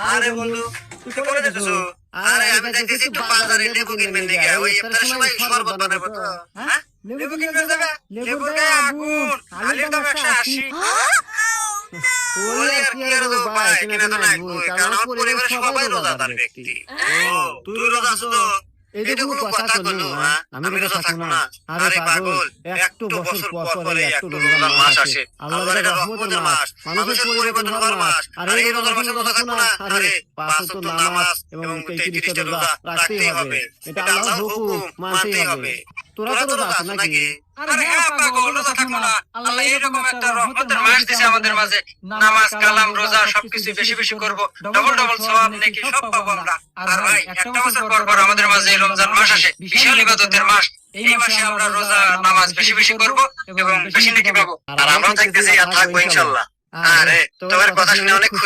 আরে বন্ধু তুই করে দিতেছো? আরে আমি যাইতেছি একটু বাজারে লেবু কিনবেন নাকি? ওই ইফতারের সময় শরবত বানাবো তো। হ্যাঁ লেবু কিনবেন জায়গা? লেবুর গায়ে আগুন, আলুর দাম 180। ওই আর কি আর ভাই কিনা তো নাই কারণ আমার পরিবারের সবাই রোজাদার ব্যক্তি। ও তুই রোজা আছো তো? এটা কোনো কথা কইলো? আমি রোজা থাকবো না? আরে পাগল, একটু বছর পর পরে একটু রমজান মাস আসে। আল্লাহর এটা রহমতের মাস, মানুষের পরিবর্তন হওয়ার মাস। আর এই রোজার মাসে রোজা থাকবো না? আরে পাঁচ ওয়াক্ত নামাজ এবং 33টা রোজা রাখতেই হবে। এটা আল্লাহর হুকুম, মানতেই হবে। তোরা তো রোজা আছিস নাকি? আরে হ্যাঁ পাগল, রোজা থাকবো না? আল্লাহ এরকম একটা রহমতের মাস দিয়েছে আমাদের মাঝে। নামাজ কালাম রোজা সবকিছু বেশি বেশি করব, ডবল ডবল সওয়াব নেকি সব পাবো আমরা। আর ভাই একটা বছর পর পর আমাদের মাঝে এই রমজান মাস আসে, বিশাল ইবাদতের মাস। এই মাসে আমরা রোজা নামাজ বেশি বেশি করব এবং বেশি নেকি পাবো। আর আমরা থাকতেছি আর থাকবো ইনশাআল্লাহ। আরে তোমার কথা শুনে অনেক খুশি